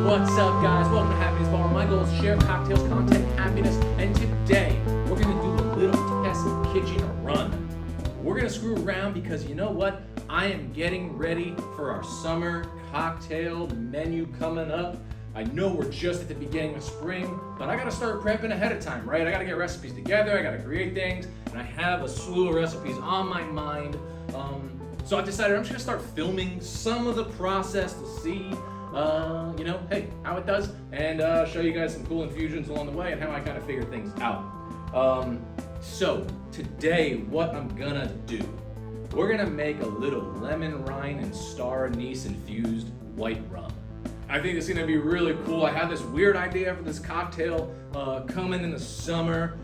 What's up, guys? Welcome to Happiness Bar. My goal is to share cocktails, content, happiness, and today we're going to do a little test kitchen run. We're going to screw around because you know what? I am getting ready for our summer cocktail menu coming up. I know we're just at the beginning of spring, but I got to start prepping ahead of time, right? I got to get recipes together, I got to create things, and I have a slew of recipes on my mind. So I decided I'm just going to start filming some of the process to see hey, how it does, and show you guys some cool infusions along the way and how I kind of figure things out. So today, what I'm gonna do, we're gonna make a little lemon rind and star anise infused white rum. I think it's gonna be really cool. I have this weird idea for this cocktail coming in the summer.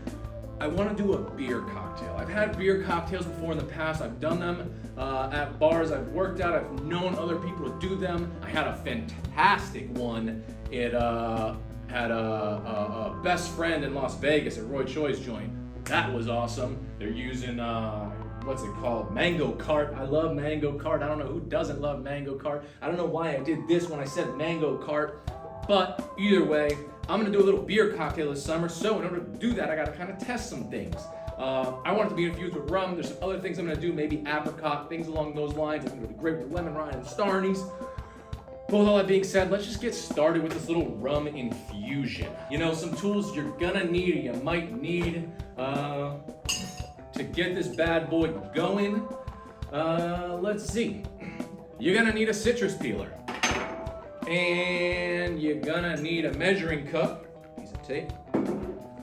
I want to do a beer cocktail. I've had beer cocktails before in the past. I've done them at bars I've worked at. I've known other people to do them. I had a fantastic one. It had a best friend in Las Vegas at Roy Choi's joint. That was awesome. They're using, what's it called? Mango cart. I love mango cart. I don't know who doesn't love mango cart. I don't know why I did this when I said mango cart. But either way, I'm gonna do a little beer cocktail this summer, so in order to do that, I gotta kind of test some things. I want it to be infused with rum. There's some other things I'm gonna do, maybe apricot, things along those lines. I think it'll be great with lemon rind and star anise. But with all that being said, let's just get started with this little rum infusion. You know, some tools you're gonna need, or you might need to get this bad boy going. Let's see. You're gonna need a citrus peeler. And you're gonna need a measuring cup, piece of tape.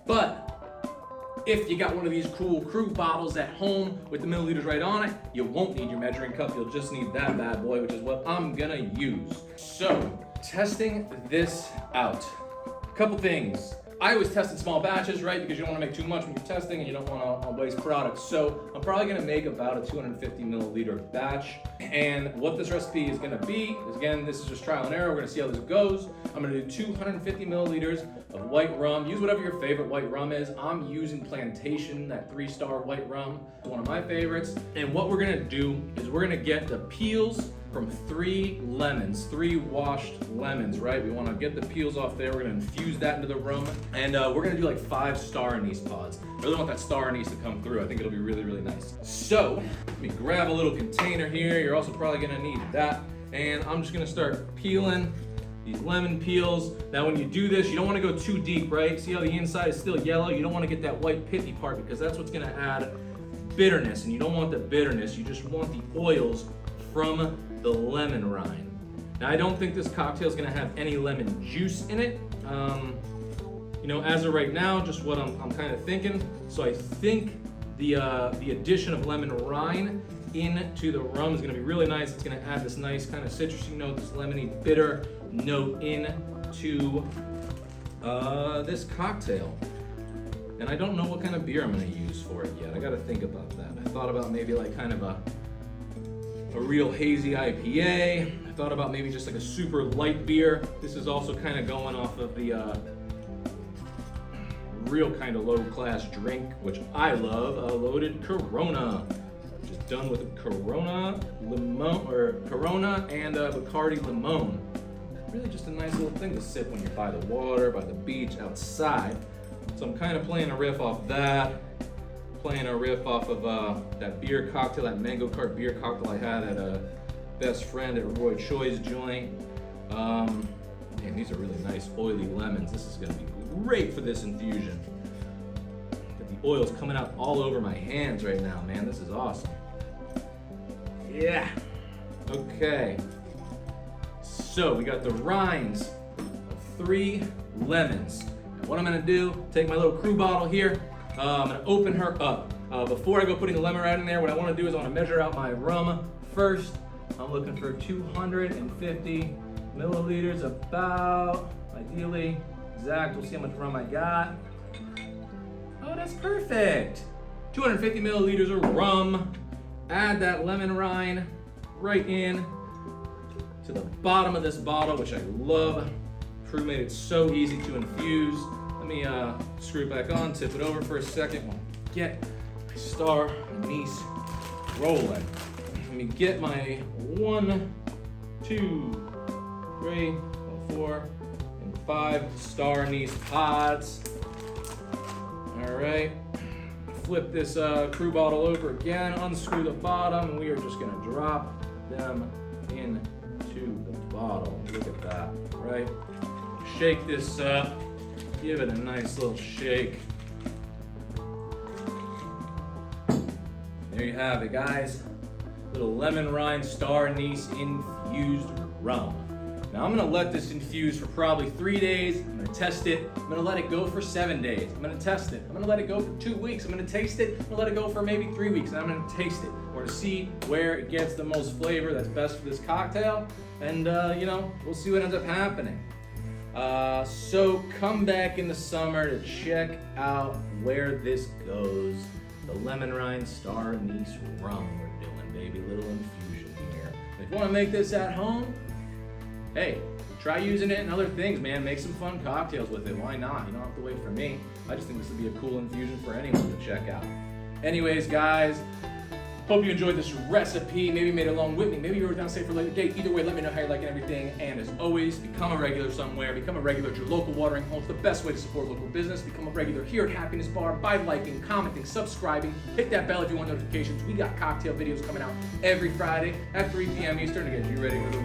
But if you got one of these cool crew bottles at home with the milliliters right on it, you won't need your measuring cup. You'll just need that bad boy, which is what I'm gonna use. So, testing this out. A couple things. I always test in small batches, right? Because you don't want to make too much when you're testing and you don't want to waste products. So I'm probably going to make about a 250 milliliter batch. And what this recipe is going to be is, again, this is just trial and error. We're going to see how this goes. I'm going to do 250 milliliters of white rum. Use whatever your favorite white rum is. I'm using Plantation, that 3-star white rum. It's one of my favorites. And what we're going to do is we're going to get the peels from 3 lemons, 3 washed lemons, right? We want to get the peels off there. We're going to infuse that into the rum. And we're going to do like 5 star anise pods. I really want that star anise to come through. I think it'll be really, really nice. So let me grab a little container here. You're also probably going to need that. And I'm just going to start peeling these lemon peels. Now when you do this, you don't want to go too deep, right? See how the inside is still yellow? You don't want to get that white pithy part because that's what's going to add bitterness. And you don't want the bitterness. You just want the oils from the lemon rind. Now I don't think this cocktail is going to have any lemon juice in it. As of right now, just what I'm kind of thinking. So I think the addition of lemon rind into the rum is going to be really nice. It's going to add this nice kind of citrusy note, this lemony bitter note into this cocktail. And I don't know what kind of beer I'm going to use for it yet. I got to think about that. I thought about maybe like kind of a real hazy IPA. I thought about maybe just like a super light beer. This is also kind of going off of the real kind of low class drink, which I love, a loaded Corona. Just done with Corona limon, or Corona and Bacardi limon. Really just a nice little thing to sip when you're by the water, by the beach, outside. So I'm kind of playing a riff off that. Playing a riff off of that beer cocktail, that mango cart beer cocktail I had at a best friend at Roy Choi's joint. Man, these are really nice oily lemons. This is gonna be great for this infusion. Got the oils coming out all over my hands right now, man. This is awesome. Yeah. Okay. So we got the rinds of 3 lemons. And what I'm gonna do, take my little crew bottle here. I'm gonna open her up. Before I go putting the lemon rind in there, what I wanna do is I wanna measure out my rum first. I'm looking for 250 milliliters, about, ideally, exact. We'll see how much rum I got. Oh, that's perfect. 250 milliliters of rum. Add that lemon rind right in to the bottom of this bottle, which I love. Crew made it so easy to infuse. Let me screw it back on, tip it over for a second. We'll get my star anise rolling. Let me get my 1, 2, 3, 4, 5-star anise pods. All right. Flip this crew bottle over again, unscrew the bottom, and we are just gonna drop them into the bottle. Look at that, right? Shake this up, give it a nice little shake. There you have it, guys. Little lemon rind star anise infused rum. Now I'm gonna let this infuse for probably 3 days. I'm gonna test it. I'm gonna let it go for 7 days. I'm gonna test it. I'm gonna let it go for 2 weeks. I'm gonna taste it. I'm gonna let it go for maybe 3 weeks, and I'm gonna taste it. We're gonna see where it gets the most flavor that's best for this cocktail, and we'll see what ends up happening. So come back in the summer to check out where this goes. The lemon rind star anise rum we're doing, baby. Little infusion here. If you want to make this at home, hey, try using it in other things, man. Make some fun cocktails with it. Why not? You don't have to wait for me. I just think this would be a cool infusion for anyone to check out. Anyways, guys, hope you enjoyed this recipe. Maybe you made it along with me. Maybe you wrote it down, say for a later date. Either way, let me know how you're liking everything. And as always, become a regular somewhere. Become a regular at your local watering hole. It's the best way to support local business. Become a regular here at Happiness Bar by liking, commenting, subscribing. Hit that bell if you want notifications. We got cocktail videos coming out every Friday at 3 p.m. Eastern to get you ready for the